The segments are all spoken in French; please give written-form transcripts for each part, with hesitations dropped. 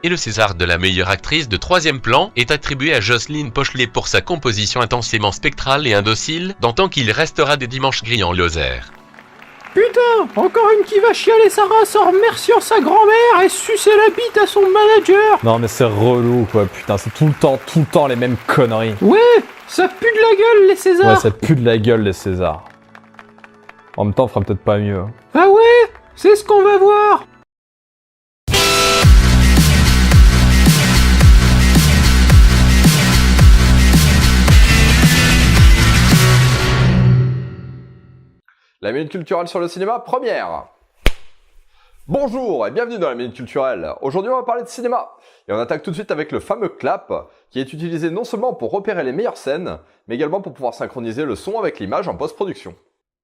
Et le César de la meilleure actrice de troisième plan est attribué à Jocelyne Pochelet pour sa composition intensément spectrale et indocile dans Tant qu'il restera des dimanches gris en Lozère. Putain, encore une qui va chialer sa race en remerciant sa grand-mère et sucer la bite à son manager. Non mais c'est relou quoi, putain, c'est tout le temps les mêmes conneries. Ouais, ça pue de la gueule les Césars. Ouais, ça pue de la gueule les Césars. En même temps, on fera peut-être pas mieux. Ah ouais, c'est ce qu'on va voir. La Minute Culturelle sur le cinéma, première. Bonjour et bienvenue dans la Minute Culturelle. Aujourd'hui on va parler de cinéma. Et on attaque tout de suite avec le fameux clap, qui est utilisé non seulement pour repérer les meilleures scènes, mais également pour pouvoir synchroniser le son avec l'image en post-production.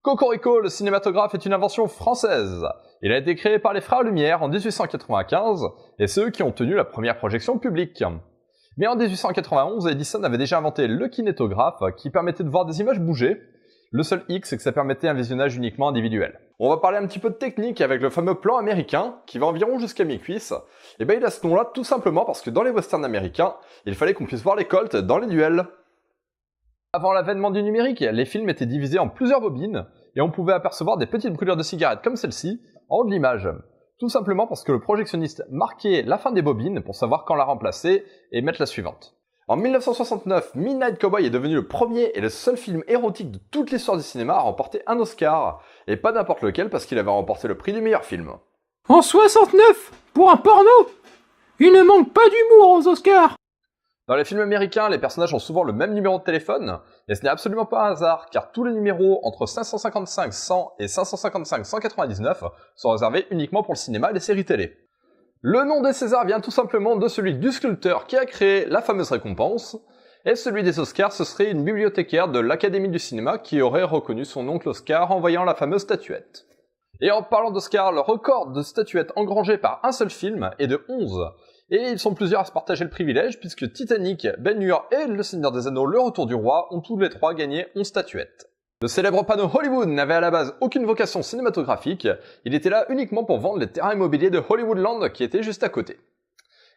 Cocorico, le cinématographe est une invention française. Il a été créé par les frères Lumière en 1895, et c'est eux qui ont tenu la première projection publique. Mais en 1891, Edison avait déjà inventé le kinétographe, qui permettait de voir des images bouger. Le seul hic, c'est que ça permettait un visionnage uniquement individuel. On va parler un petit peu de technique avec le fameux plan américain, qui va environ jusqu'à mi-cuisse. Et ben il a ce nom-là tout simplement parce que dans les westerns américains, il fallait qu'on puisse voir les colts dans les duels. Avant l'avènement du numérique, les films étaient divisés en plusieurs bobines, et on pouvait apercevoir des petites brûlures de cigarettes comme celle-ci, en haut de l'image. Tout simplement parce que le projectionniste marquait la fin des bobines pour savoir quand la remplacer et mettre la suivante. En 1969, Midnight Cowboy est devenu le premier et le seul film érotique de toute l'histoire du cinéma à remporter un Oscar, et pas n'importe lequel parce qu'il avait remporté le prix du meilleur film. En 69, pour un porno, il ne manque pas d'humour aux Oscars. Dans les films américains, les personnages ont souvent le même numéro de téléphone, et ce n'est absolument pas un hasard, car tous les numéros entre 555 100 et 555 199 sont réservés uniquement pour le cinéma et les séries télé. Le nom des Césars vient tout simplement de celui du sculpteur qui a créé la fameuse récompense, et celui des Oscars, ce serait une bibliothécaire de l'Académie du cinéma qui aurait reconnu son oncle Oscar en voyant la fameuse statuette. Et en parlant d'Oscar, le record de statuettes engrangées par un seul film est de 11, et ils sont plusieurs à se partager le privilège puisque Titanic, Ben-Hur et Le Seigneur des Anneaux, Le Retour du Roi ont tous les trois gagné 11 statuettes. Le célèbre panneau Hollywood n'avait à la base aucune vocation cinématographique, il était là uniquement pour vendre les terrains immobiliers de Hollywoodland qui étaient juste à côté.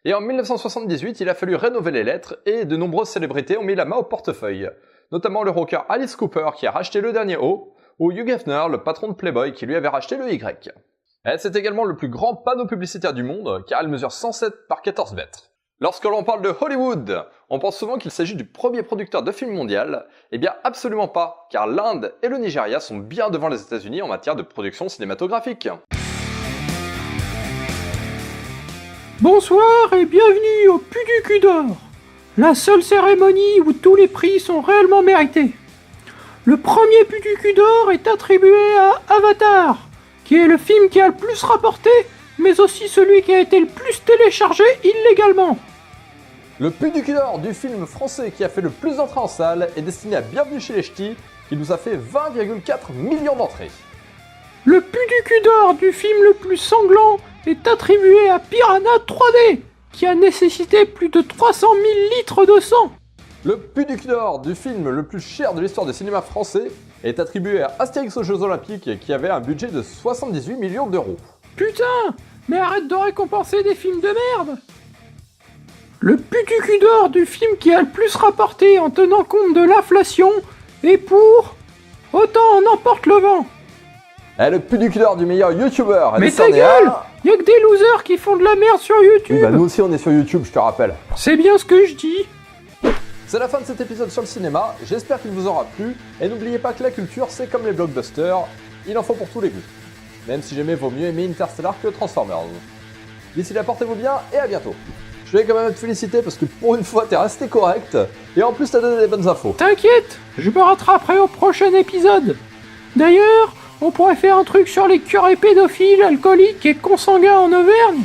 Et en 1978, il a fallu rénover les lettres et de nombreuses célébrités ont mis la main au portefeuille, notamment le rocker Alice Cooper qui a racheté le dernier O, ou Hugh Hefner, le patron de Playboy qui lui avait racheté le Y. Et c'est également le plus grand panneau publicitaire du monde car il mesure 107 par 14 mètres. Lorsque l'on parle de Hollywood, on pense souvent qu'il s'agit du premier producteur de films mondial. Eh bien absolument pas, car l'Inde et le Nigeria sont bien devant les États-Unis en matière de production cinématographique. Bonsoir et bienvenue au Pu du cul d'or, la seule cérémonie où tous les prix sont réellement mérités. Le premier Pu du cul d'or est attribué à Avatar, qui est le film qui a le plus rapporté, mais aussi celui qui a été le plus téléchargé illégalement. Le Pu du cul d'or du film français qui a fait le plus d'entrées en salle est destiné à Bienvenue chez les Ch'tis, qui nous a fait 20,4 millions d'entrées. Le Pu du cul d'or du film le plus sanglant est attribué à Piranha 3D, qui a nécessité plus de 300 000 litres de sang. Le Pu du cul d'or du film le plus cher de l'histoire du cinéma français est attribué à Astérix aux Jeux Olympiques, qui avait un budget de 78 millions d'euros. Putain, mais arrête de récompenser des films de merde. Le Pu du cul d'or du film qui a le plus rapporté en tenant compte de l'inflation est pour Autant en emporte le vent. Le Pu du cul d'or du meilleur youtubeur. Mais ta gueule, y'a que des losers qui font de la merde sur YouTube. Oui, bah nous aussi on est sur YouTube, je te rappelle. C'est bien ce que je dis. C'est la fin de cet épisode sur le cinéma, j'espère qu'il vous aura plu, et n'oubliez pas que la culture c'est comme les blockbusters, il en faut pour tous les goûts. Même si jamais vaut mieux aimer Interstellar que Transformers. D'ici là, portez-vous bien et à bientôt. Je vais quand même te féliciter parce que pour une fois t'es resté correct, et en plus t'as donné des bonnes infos. T'inquiète, je me rattraperai au prochain épisode. D'ailleurs, on pourrait faire un truc sur les curés pédophiles, alcooliques et consanguins en Auvergne.